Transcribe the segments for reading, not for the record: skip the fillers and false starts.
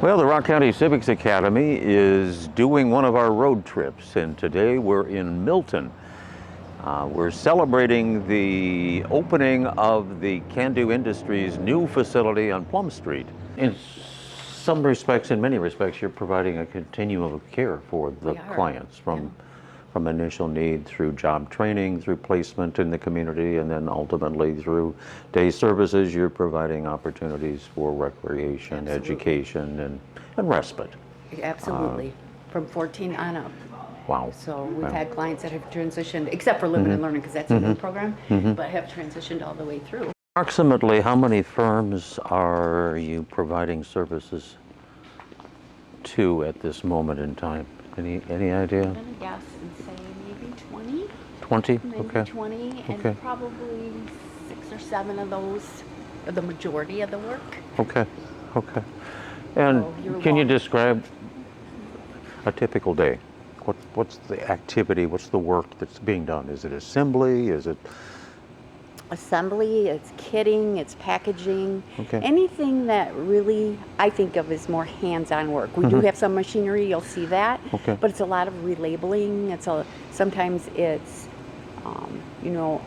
Well, the Rock County Civics Academy is doing one of our road trips, and today we're in Milton. We're celebrating the opening of the KANDU Industries' new facility on Plum Street. In some respects, in many respects, you're providing a continuum of care for the clients from initial need through job training, through placement in the community, and then ultimately through day services. You're providing opportunities for recreation, education, and respite. Absolutely. From 14 on up. Wow. So we've had clients that have transitioned, except for Living and Learning, because that's a new program, but have transitioned all the way through. Approximately how many firms are you providing services to at this moment in time? Any idea? I'm going to guess and say maybe 20. 20? Maybe Okay. 20, Okay. and probably 6 or 7 of those are the majority of the work. Okay. Okay. And can you describe a typical day? What's the activity? What's the work that's being done? Is it assembly? Is it Assembly, it's kitting, it's packaging, Okay. anything that really I think of as more hands-on work. We do have some machinery, you'll see that, Okay. but it's a lot of relabeling. Sometimes it's,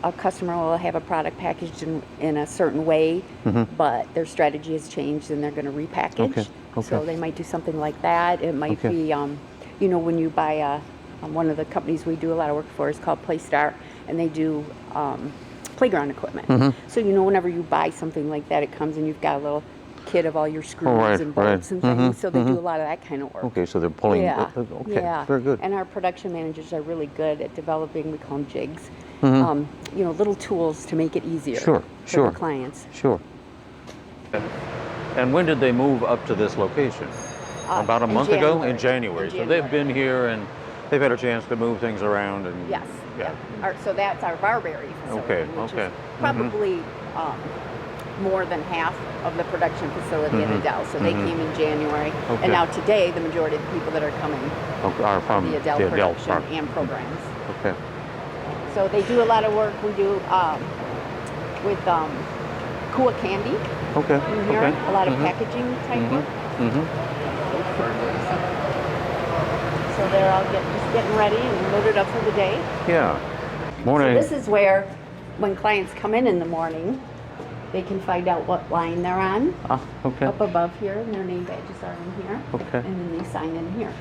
a customer will have a product packaged in a certain way, but their strategy has changed and they're going to repackage. Okay. Okay. So they might do something like that. It might be, when you buy one of the companies we do a lot of work for is called Playstar, and they do playground equipment. So whenever you buy something like that, it comes and you've got a little kit of all your screws and bolts and things. So they do a lot of that kind of work. Okay, so they're pulling. Yeah. Okay, very good. And our production managers are really good at developing, we call them jigs, little tools to make it easier for the clients. Sure. And when did they move up to this location? About a month ago? In January. So they've been here and they've had a chance to move things around. And Yes. Yeah. So that's our Barberry facility, which is probably more than half of the production facility in Adel. So they came in January, and now today the majority of the people that are coming are from the Adel production and programs. Okay. So they do a lot of work. We do with Kua Candy. Okay. In here, a lot of packaging type work. So they're all just getting ready and loaded up for the day. Yeah. Morning. So this is where, when clients come in the morning, they can find out what line they're on. Okay. Up above here, and their name badges are in here. Okay. And then they sign in here.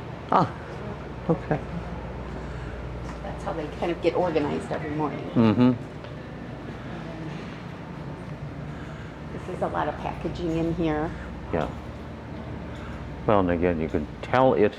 Okay. That's how they kind of get organized every morning. This is a lot of packaging in here. Yeah. Well, and again, you could tell it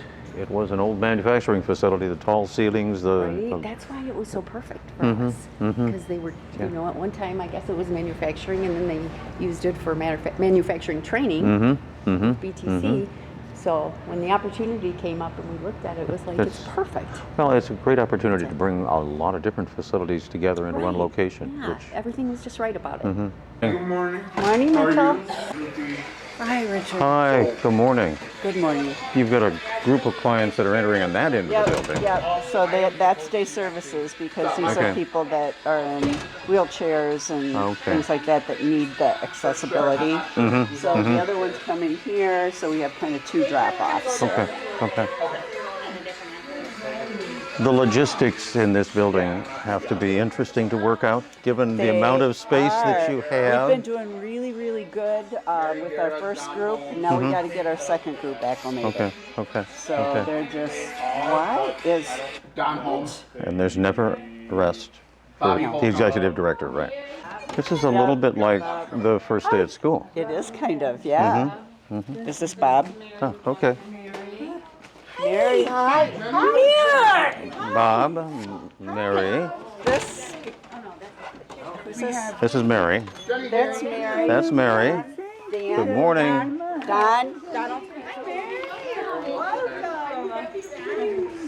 was an old manufacturing facility, the tall ceilings, That's why it was so perfect for us. Because they were, at one time, I guess it was manufacturing, and then they used it for manufacturing training, BTC. So when the opportunity came up and we looked at it, it was like, it's perfect. Well, it's a great opportunity to bring a lot of different facilities together in one location. Yeah, everything was just right about it. Good morning. Morning, Mitchell. Hi, Richard. Hi, good morning. Good morning. You've got a group of clients that are entering on that end of the building. Yep. So that's day services, because these are people that are in wheelchairs and things like that need that accessibility. So the other ones come in here, so we have kind of 2 drop-offs. Okay. The logistics in this building have to be interesting to work out, given the amount of space that you have. We've been doing really, really good with our first group. Now we got to get our second group acclimated. Okay. So they're just, what is Don Holmes. And there's never rest for the executive director, right? This is a little bit like the first day at school. It is kind of, yeah. Is this Bob? Oh, okay. Mary. Hi. Bob, Mary. This. Who's this? This is Mary. That's Mary. That's Mary. Dan. Good morning. Don.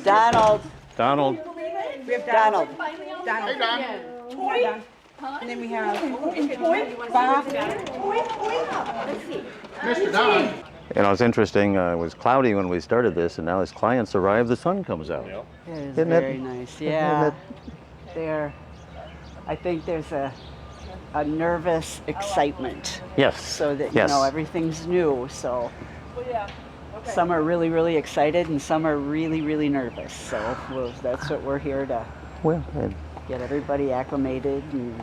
Donald. Donald. We have Donald. Hey, Don. And then we have Bob. Mr. Don. It's interesting. It was cloudy when we started this, and now as clients arrive, the sun comes out. It is Isn't it? very nice. Yeah. I think there's a nervous excitement. Yes. So that Yes. everything's new. So some are really, really excited, and some are really, really nervous. So that's what we're here to Well, get everybody acclimated. And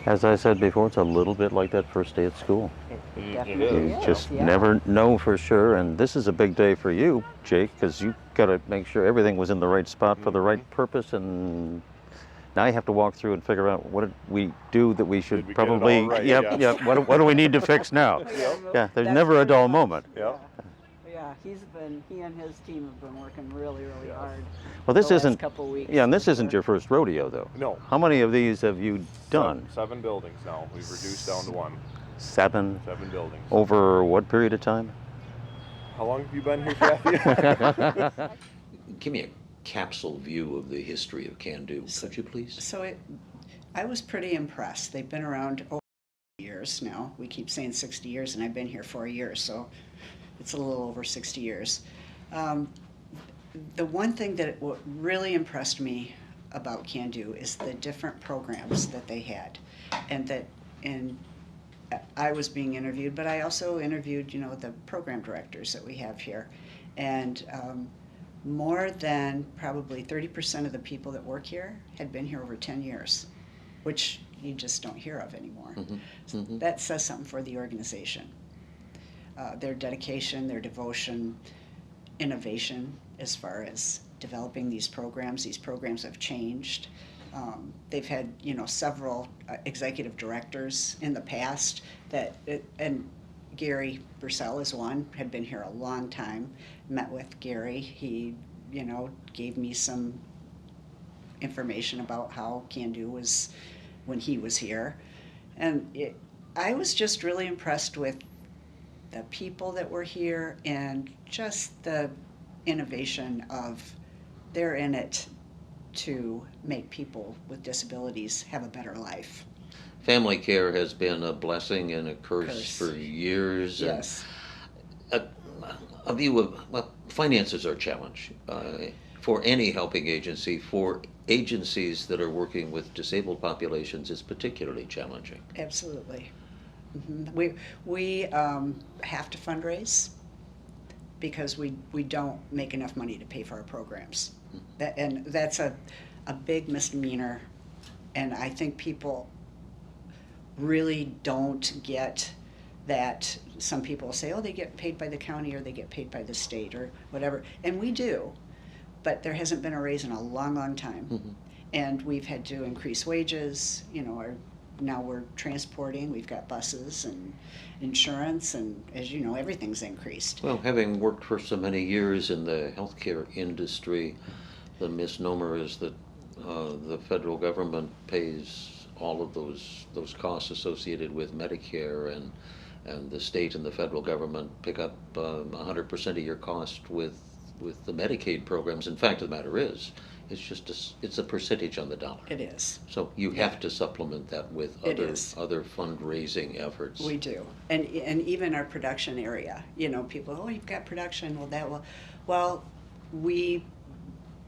as I said before, it's a little bit like that first day at school. it definitely You is. just Yeah. never know for sure. And this is a big day for you, Jake, because you got to make sure everything was in the right spot for the right purpose. And now you have to walk through and figure out what did we do that we should Did we get it all probably, right? yep, Yes. yep. What do we need to fix now? Yeah, there's That's never a pretty dull much- moment. Yeah. Yeah, he and his team have been working really, really hard. Well, this the last isn't, couple weeks. yeah, and this isn't your first rodeo, though. No. How many of these have you done? Seven buildings now. We've reduced down to one. 7 7 buildings. over what period of time? How long have you been here, Kathy? Give me a capsule view of the history of KANDU, could you please? So I was pretty impressed. They've been around over years now. We keep saying 60 years, and I've been here 4 years, so it's a little over 60 years. The one thing that what really impressed me about KANDU is the different programs that they had, and I was being interviewed, but I also interviewed, the program directors that we have here, and more than probably 30% of the people that work here had been here over 10 years, which you just don't hear of anymore. So that says something for the organization. Their dedication, their devotion, innovation as far as developing these programs. These programs have changed. They've had, several executive directors in the past and Gary Bursell is one, had been here a long time. Met with Gary. He, gave me some information about how KANDU was when he was here. And I was just really impressed with the people that were here and just the innovation of they're in it to make people with disabilities have a better life. Family care has been a blessing and a curse for years. Yes. And a view of, well, finances are a challenge for any helping agency. For agencies that are working with disabled populations, is particularly challenging. Absolutely. We have to fundraise because we don't make enough money to pay for our programs. And that's a big misdemeanor, and I think people really don't get that. Some people say, oh, they get paid by the county or they get paid by the state or whatever, and we do, but there hasn't been a raise in a long, long time. And we've had to increase wages, now we're transporting, we've got buses and insurance, and as you know, everything's increased. Well, having worked for so many years in the healthcare industry, the misnomer is that the federal government pays all of those costs associated with Medicare, and the state and the federal government pick up 100% of your cost with the Medicaid programs. In fact, the matter is, it's a percentage on the dollar. It is. So you have to supplement that with other fundraising efforts. We do, and even our production area. People, oh, you've got production. Well, we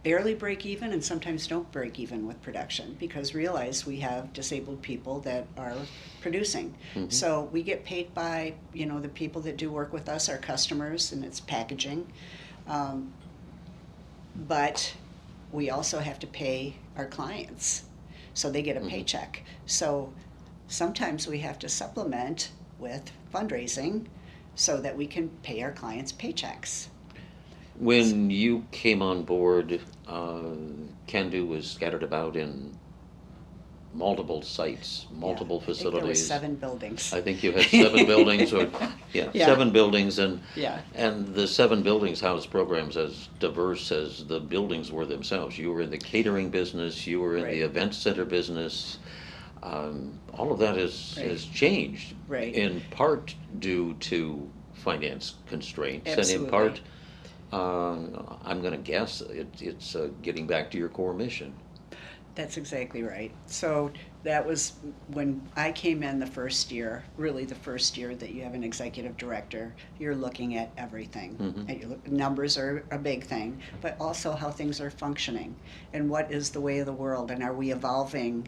barely break even, and sometimes don't break even with production because realize we have disabled people that are producing. So we get paid by the people that do work with us, our customers, and it's packaging. But we also have to pay our clients, so they get a paycheck. So sometimes we have to supplement with fundraising so that we can pay our clients paychecks. When you came on board, KANDU was scattered about in multiple sites, multiple facilities. I think there were 7 buildings. I think you had 7 buildings, or Yeah. 7 buildings, and Yeah. and the 7 buildings housed programs as diverse as the buildings were themselves. You were in the catering business, you were in the Right. event center business. All of that has changed, Right. in part due to finance constraints, and Absolutely. in part, I'm going to guess it's getting back to your core mission. That's exactly right. So that was when I came in the first year, really the first year that you have an executive director, you're looking at everything. And numbers are a big thing, but also how things are functioning and what is the way of the world, and are we evolving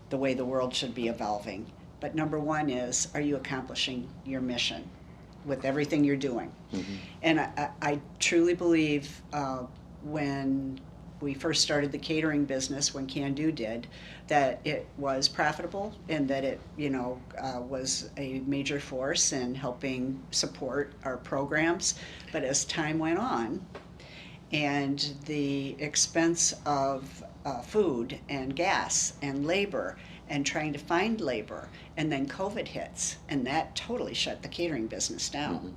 the way the world should be evolving. But number one is, are you accomplishing your mission? with everything you're doing. And I truly believe when we first started the catering business, when KANDU did, that it was profitable and that it, was a major force in helping support our programs. But as time went on, and the expense of food and gas and labor and trying to find labor, and then COVID hits, and that totally shut the catering business down.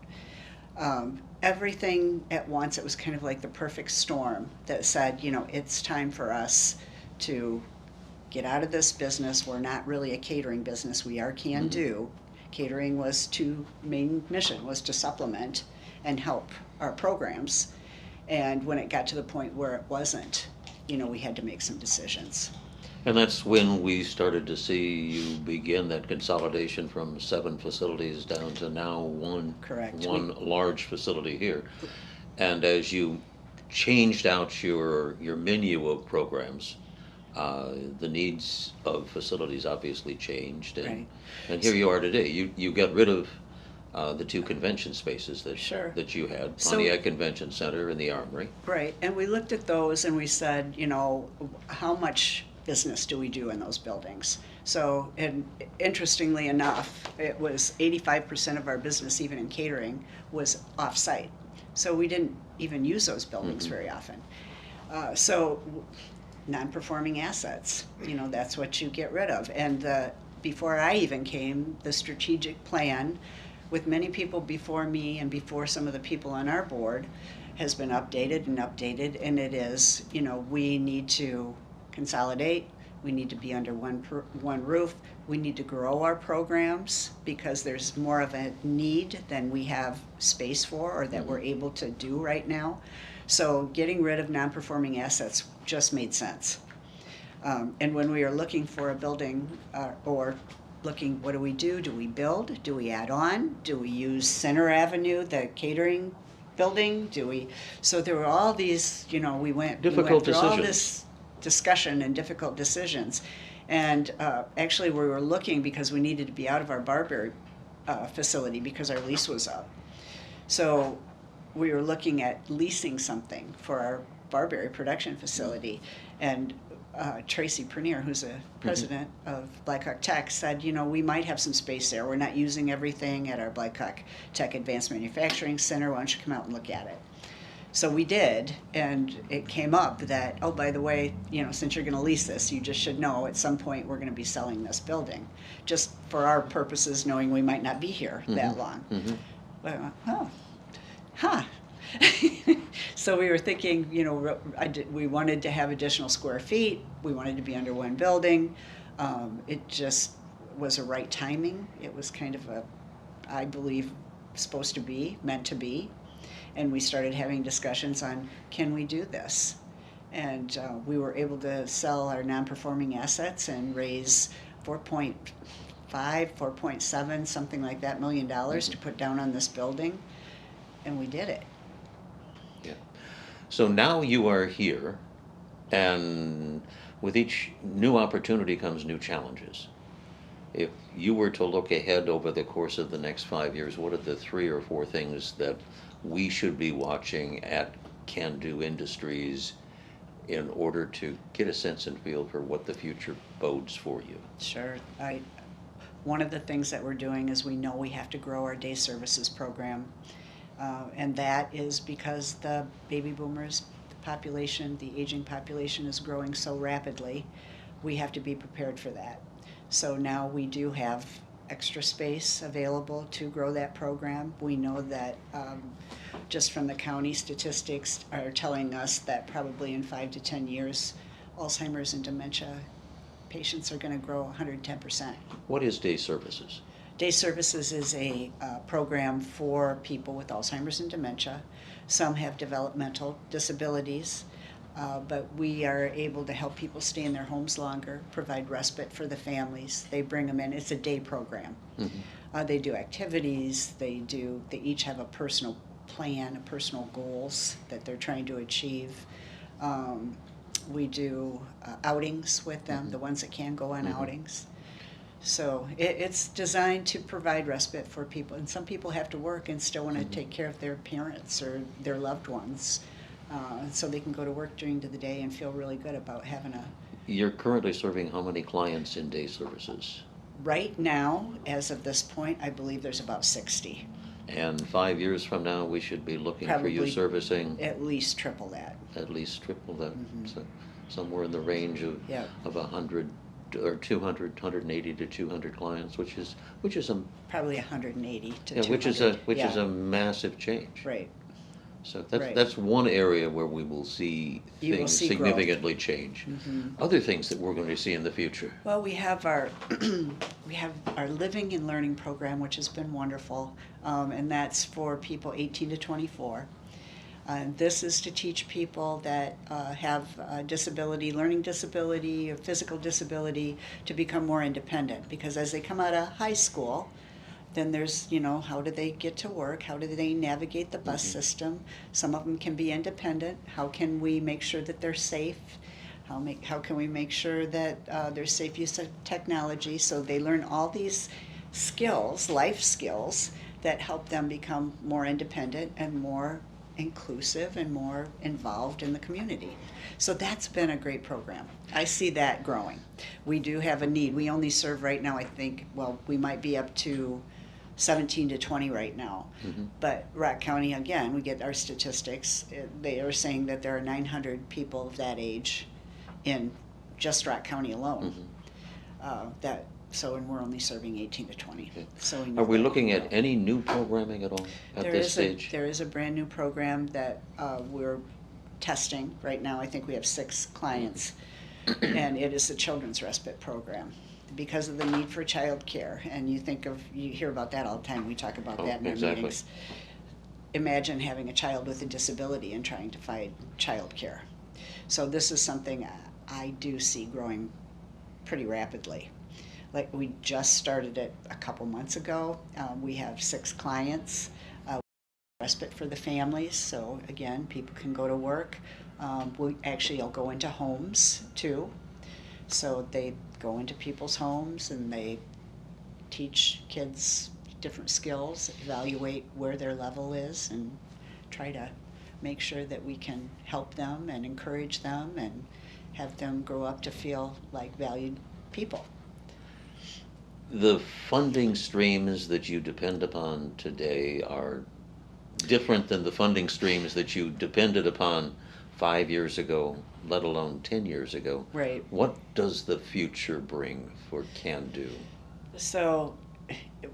Everything at once, it was kind of like the perfect storm that said, it's time for us to get out of this business. We're not really a catering business. We are KANDU. Catering main mission was to supplement and help our programs. And when it got to the point where it wasn't, we had to make some decisions. And that's when we started to see you begin that consolidation from 7 facilities down to now one. Correct. One large facility here. And as you changed out your menu of programs, the needs of facilities obviously changed, and Right. and here you are today. You got rid of the 2 convention spaces that Sure. that you had, So- Pontiac Convention Center and the Armory. Right, and we looked at those and we said, how much business do we do in those buildings? So, and interestingly enough, it was 85% of our business, even in catering, was off-site. So we didn't even use those buildings very often. So non-performing assets, that's what you get rid of. And before I even came, the strategic plan with many people before me and before some of the people on our board has been updated, and it is, we need to consolidate, we need to be under one roof, we need to grow our programs because there's more of a need than we have space for or that we're able to do right now. So getting rid of non-performing assets just made sense. And when we are looking for a building or looking, what do we do? Do we build? Do we add on? Do we use Center Avenue, the catering building? So there were all these, we went through all this discussion and difficult decisions. And actually we were looking because we needed to be out of our Barberry facility because our lease was up. So we were looking at leasing something for our Barberry production facility. And Tracy Prenier, who's a president of Blackhawk Tech, said, we might have some space there. We're not using everything at our Blackhawk Tech Advanced Manufacturing Center. Why don't you come out and look at it? So we did, and it came up that, oh, by the way, since you're going to lease this, you just should know at some point we're going to be selling this building, just for our purposes, knowing we might not be here that long. Well, oh, huh. So we were thinking, we wanted to have additional square feet. We wanted to be under one building. It just was a right timing. It was kind of I believe, meant to be. And we started having discussions on, can we do this? And we were able to sell our non-performing assets and raise $4.5, $4.7, something like that, $1 million to put down on this building. And we did it. Yeah. So now you are here, and with each new opportunity comes new challenges. If you were to look ahead over the course of the next 5 years, what are the 3 or 4 things that we should be watching at KANDU Industries in order to get a sense and feel for what the future bodes for you? Sure. One of the things that we're doing is we know we have to grow our day services program. And that is because the baby boomers, the population, the aging population is growing so rapidly. We have to be prepared for that. So now we do have extra space available to grow that program. We know that just from the county statistics are telling us that probably in 5 to 10 years, Alzheimer's and dementia patients are going to grow 110%. What is day services? Day services is a program for people with Alzheimer's and dementia. Some have developmental disabilities, but we are able to help people stay in their homes longer, provide respite for the families. They bring them in. It's a day program. They do activities. They each have a personal plan, personal goals that they're trying to achieve. We do outings with them, the ones that can go on outings. So it's designed to provide respite for people, and some people have to work and still want to take care of their parents or their loved ones, so they can go to work during the day and feel really good about having a. You're currently serving how many clients in day services? Right now, as of this point, I believe there's about 60. And 5 years from now, we should be looking for you Probably servicing at least triple that. at least triple that, so somewhere in the range of Yeah. 100 or 200, 180 to 200 clients, which is a Probably 180 to yeah, 200. which is Yeah. a massive change. Right. So that's Right. that's one area where we will see You will things see growth. significantly change. Other things that we're going to see in the future. Well, we have our living and learning program, which has been wonderful, and that's for people 18 to 24. This is to teach people that have a disability, learning disability, or physical disability, to become more independent. Because as they come out of high school, then there's, how do they get to work? How do they navigate the bus system? Some of them can be independent. How can we make sure that they're safe? How can we make sure that there's safe use of technology? So they learn all these skills, life skills, that help them become more independent and more inclusive and more involved in the community. So that's been a great program. I see that growing. We do have a need. We only serve right now, I think, we might be up to 17 to 20 right now. But Rock County, again, we get our statistics. They are saying that there are 900 people of that age in just Rock County alone. And we're only serving 18 to 20. So Are we looking at any new programming at all at this stage? There is a brand new program that we're testing right now. I think we have 6 clients, and it is the Children's Respite Program. Because of the need for child care, and you hear about that all the time. We talk about that in our meetings. Imagine having a child with a disability and trying to find child care. So this is something I do see growing pretty rapidly. Like, we just started it a couple months ago. We have 6 clients. Respite for the families, so again, people can go to work. I'll go into homes too. So they go into people's homes and they teach kids different skills, evaluate where their level is, and try to make sure that we can help them and encourage them and have them grow up to feel like valued people. The funding streams that you depend upon today are different than the funding streams that you depended upon 5 years ago, let alone 10 years ago. Right. What does the future bring for KANDU? So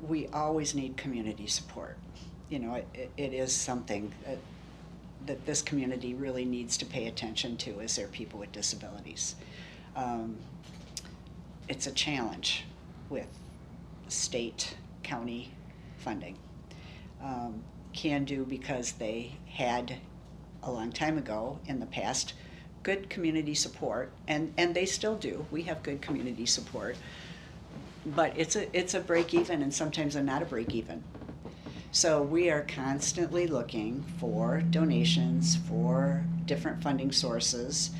we always need community support. It is something that this community really needs to pay attention to, as there are people with disabilities. It's a challenge with state, county funding. KANDU, because they had a long time ago in the past good community support, and they still do. We have good community support, but it's a break even, and sometimes a not a break even. So we are constantly looking for donations for different funding sources.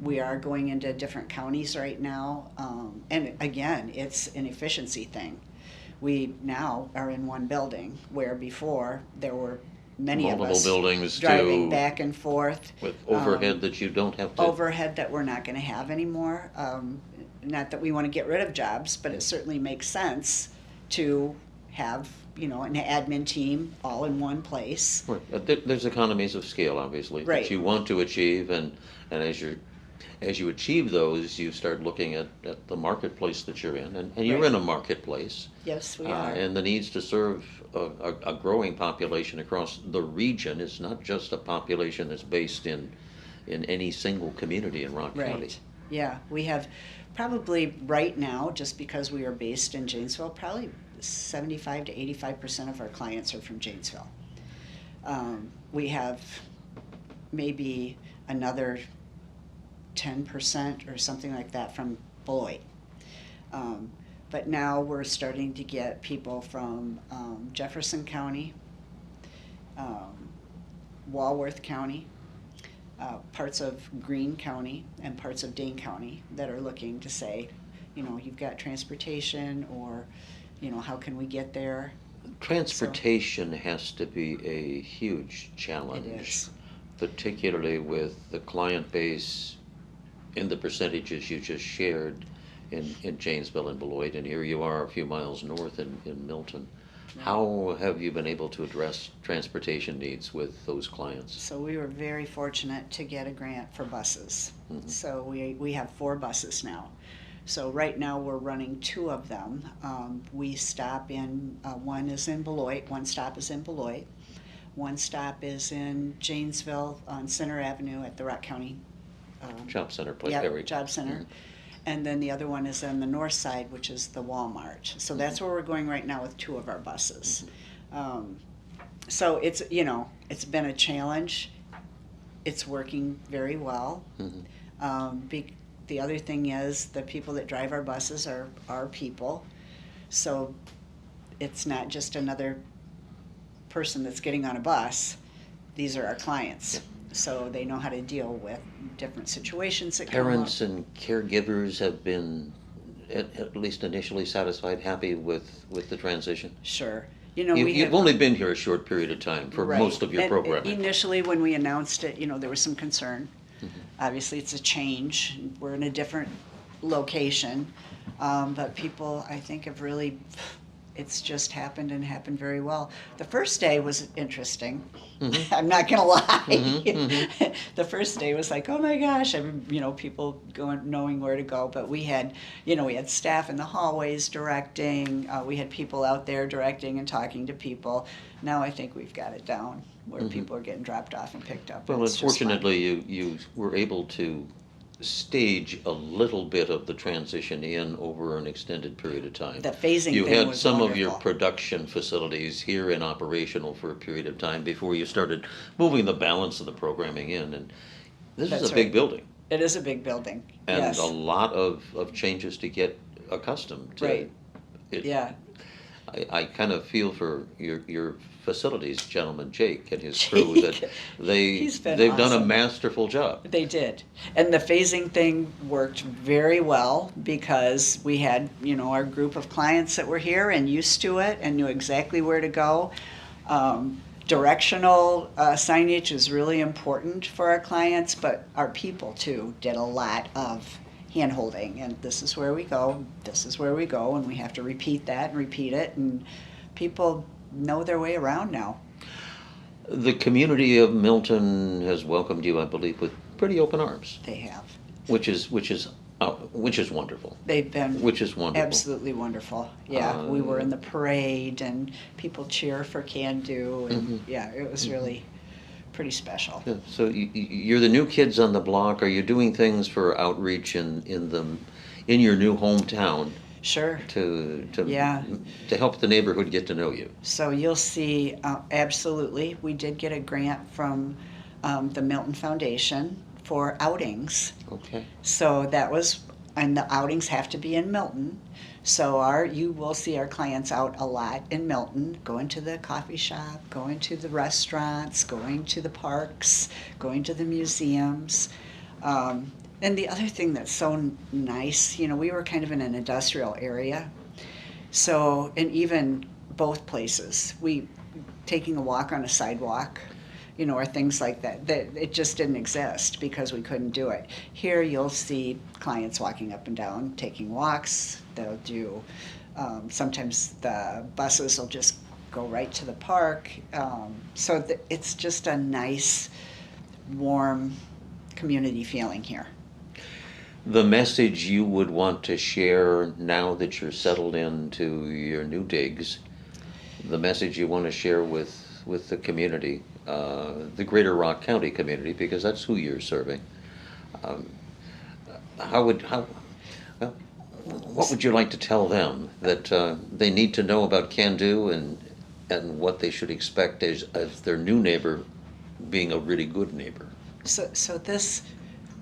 We are going into different counties right now, and again, it's an efficiency thing. We now are in one building, where before there were many of us buildings driving back and forth with overhead that you don't have to. Overhead that we're not going to have anymore. Not that we want to get rid of jobs, but it certainly makes sense to have an admin team all in one place. Right. There's economies of scale, obviously, Right. that you want to achieve, and as you achieve those, you start looking at the marketplace that you're in, and you're Right. in a marketplace. Yes, we are. And the needs to serve a growing population across the region. It's not just a population that's based in any single community in Rock County. Right. Yeah, we have probably right now, just because we are based in Janesville, probably 75 to 85% of our clients are from Janesville. We have maybe another 10% or something like that from Beloit. But now we're starting to get people from Jefferson County, Walworth County, parts of Greene County, and parts of Dane County that are looking to say, you've got transportation, or, how can we get there? Transportation has to be a huge challenge. It is. Particularly with the client base in the percentages you just shared in Janesville and Beloit, and here you are a few miles north in Milton. How have you been able to address transportation needs with those clients? So we were very fortunate to get a grant for buses. So we have 4 buses now. So right now we're running 2 of them. We stop in, one is in Beloit, one stop is in Beloit. One stop is in Janesville on Center Avenue at the Rock County Job Center place. yeah, Job Center. And then the other one is on the north side, which is the Walmart. So that's where we're going right now with 2 of our buses. So it's, it's been a challenge. It's working very well. The other thing is the people that drive our buses are our people. So it's not just another person that's getting on a bus. These are our clients. So they know how to deal with different situations that Parents come up. and caregivers have been, at least initially, satisfied, happy with the transition? Sure. You've only been here a short period of time for Right. most of your And programming. Initially, when we announced it, there was some concern. Obviously, it's a change. We're in a different location. But people, I think, have really, it's just happened and happened very well. The first day was interesting. I'm not gonna lie. The first day was like, oh my gosh, people knowing where to go. But we had, we had staff in the hallways directing. We had people out there directing and talking to people. Now I think we've got it down where people are getting dropped off and picked up. Well, It's just fun. unfortunately, you were able to stage a little bit of the transition in over an extended period of time. The phasing You thing had was some of your wonderful. production facilities here and operational for a period of time before you started moving the balance of the programming in. And this That's is a big right. building It is a big building. and Yes. a lot of changes to get accustomed to. Right. It. Yeah. I kind of feel for your facilities gentleman, Jake, and his crew, that He's been they've done a awesome. masterful job. They did. And the phasing thing worked very well because we had, our group of clients that were here and used to it and knew exactly where to go. Directional signage is really important for our clients, but our people too did a lot of hand-holding, and this is where we go, and we have to repeat that and repeat it, and people know their way around now. The community of Milton has welcomed you, I believe, with pretty open arms, They have. which is wonderful. They've been Which is wonderful. absolutely wonderful. Yeah, we were in the parade, and people cheer for KANDU, and yeah, it was really pretty special. Yeah, so you're the new kids on the block. Are you doing things for outreach in your new hometown Sure. to Yeah. to help the neighborhood get to know you? So you'll see, absolutely, we did get a grant from the Milton Foundation for outings. Okay. So that was, and the outings have to be in Milton. So you will see our clients out a lot in Milton, going to the coffee shop, going to the restaurants, going to the parks, going to the museums. And the other thing that's so nice, we were kind of in an industrial area. So, and even both places, taking a walk on a sidewalk, or things like that, it just didn't exist because we couldn't do it. Here you'll see clients walking up and down, taking walks. They'll do, sometimes the buses will just go right to the park. So it's just a nice, warm community feeling here. The message you would want to share now that you're settled into your new digs, the message you want to share with the community, the greater Rock County community, because that's who you're serving. What would you like to tell them that they need to know about KANDU and what they should expect as their new neighbor being a really good neighbor? So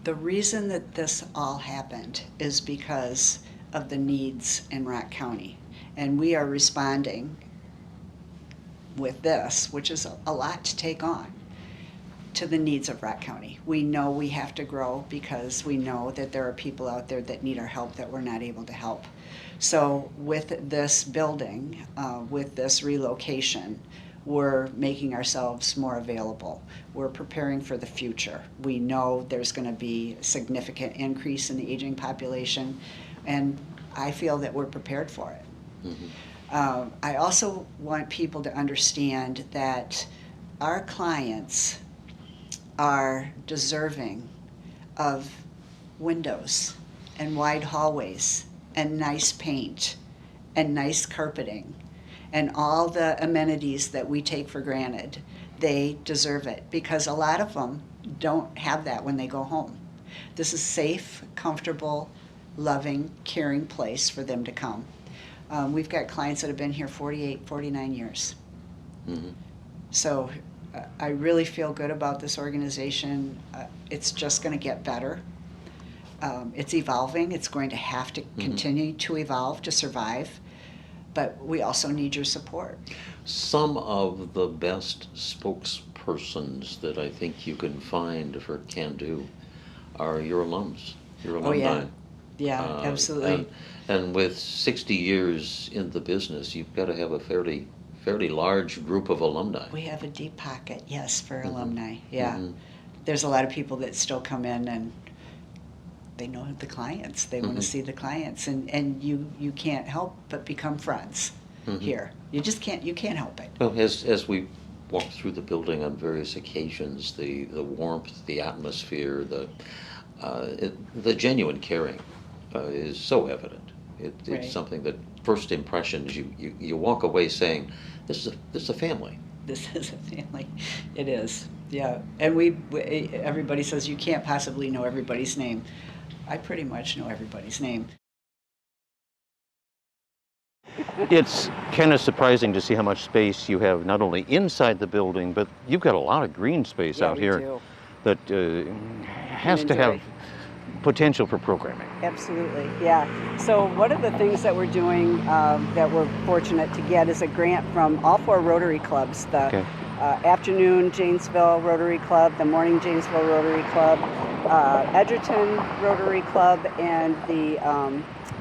the reason that this all happened is because of the needs in Rock County, and we are responding with this, which is a lot to take on. to the needs of Rock County. We know we have to grow because we know that there are people out there that need our help that we're not able to help. So with this building, with this relocation, we're making ourselves more available. We're preparing for the future. We know there's going to be a significant increase in the aging population, and I feel that we're prepared for it. Mm-hmm. I also want people to understand that our clients are deserving of windows and wide hallways and nice paint and nice carpeting and all the amenities that we take for granted. They deserve it because a lot of them don't have that when they go home. This is a safe, comfortable, loving, caring place for them to come. We've got clients that have been here 48, 49 years. Mm-hmm. So I really feel good about this organization. It's just going to get better. It's evolving. It's going to have to continue to evolve to survive. But we also need your support. Some of the best spokespersons that I think you can find for KANDU are your alums, your alumni. Oh, yeah. Yeah, absolutely. And with 60 years in the business, you've got to have a fairly large group of alumni. We have a deep pocket, yes, for alumni. Yeah. There's a lot of people that still come in and they know the clients. They want to see the clients, and you can't help but become friends here. You just can't. You can't help it. Well, as we walk through the building on various occasions, the warmth, the atmosphere, the genuine caring is so evident. It's Right. something that first impressions you walk away saying, this is a family. This is a family. It is. Yeah. And everybody says you can't possibly know everybody's name. I pretty much know everybody's name. It's kind of surprising to see how much space you have not only inside the building, but you've got a lot of green space out here do. that has to have potential for programming. Absolutely, yeah. So one of the things that we're doing that we're fortunate to get is a grant from all 4 Rotary clubs. The afternoon Janesville Rotary Club, the morning Janesville Rotary Club, Edgerton Rotary Club, and the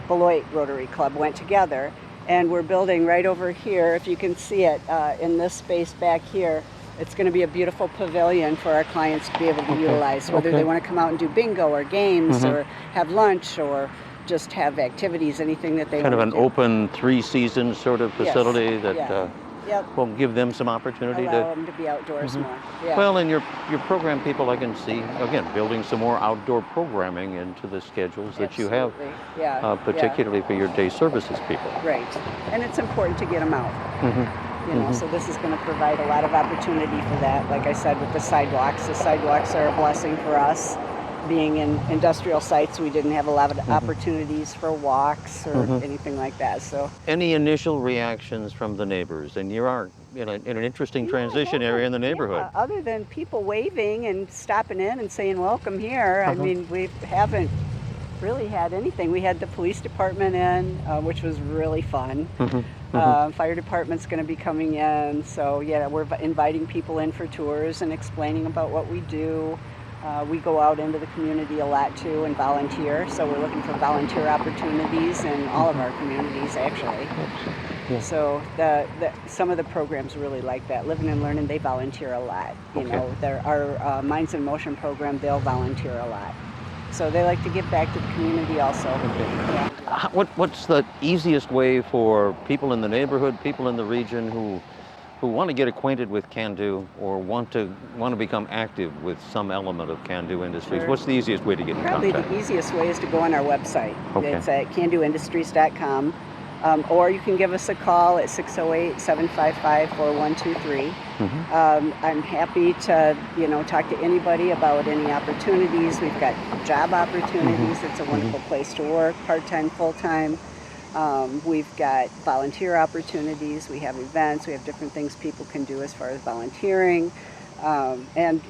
Beloit Rotary Club went together. And we're building right over here, if you can see it, in this space back here. It's going to be a beautiful pavilion for our clients to be able to utilize, whether they want to come out and do bingo or games or have lunch or just have activities, anything that they want to do. Kind of an open 3-season sort of facility that will give them some opportunity allow them to be outdoors more. Yeah. Well, and your program people, I can see, again, building some more outdoor programming into the schedules that you have, particularly for your day services people. Right. And it's important to get them out. You know, so this is going to provide a lot of opportunity for that. Like I said, with the sidewalks are a blessing for us. Being in industrial sites, we didn't have a lot of opportunities for walks or anything like that. So, any initial reactions from the neighbors? And you are in an interesting transition area in the neighborhood. Yeah, other than people waving and stopping in and saying welcome here, I mean, we haven't really had anything. We had the police department in, which was really fun. Fire department's going to be coming in, so yeah, we're inviting people in for tours and explaining about what we do. We go out into the community a lot too and volunteer, so we're looking for volunteer opportunities in all of our communities actually. So some of the programs really like that. Living and Learning, they volunteer a lot. You know, our Minds in Motion program, they'll volunteer a lot. So they like to give back to the community also. Yeah. What's the easiest way for people in the neighborhood, people in the region who want to get acquainted with KANDU or want to become active with some element of KANDU Industries? Sure. What's the easiest way to get in Probably contact? the easiest way is to go on our website. It's at kanduindustries.com. Or you can give us a call at 608-755-4123. I'm happy to, talk to anybody about any opportunities. We've got job opportunities. It's a wonderful place to work, part-time, full-time. We've got volunteer opportunities. We have events. We have different things people can do as far as volunteering. And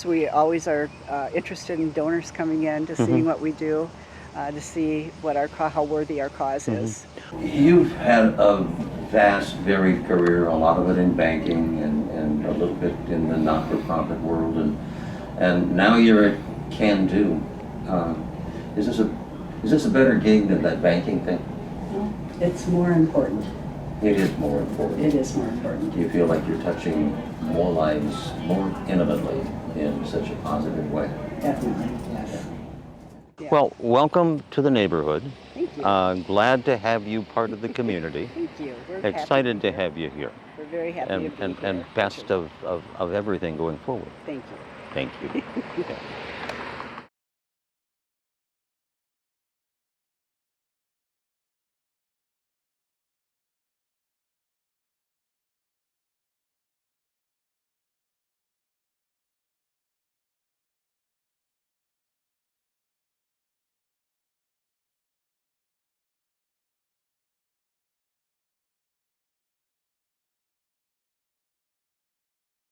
we always are interested in donors coming in to seeing what we do. To see what how worthy our cause is. You've had a vast, varied career, a lot of it in banking and a little bit in the not-for-profit world, and now you're at KANDU. Is this a better gig than that banking thing? It's more important. It is more important. It is more important. Do you feel like you're touching more lives more intimately in such a positive way? Definitely, yes. Well, welcome to the neighborhood. Thank you. Glad to have you part of the community. Thank you. We're Excited happy to have you here. We're very happy to be here. And best of everything going forward. Thank you. Thank you.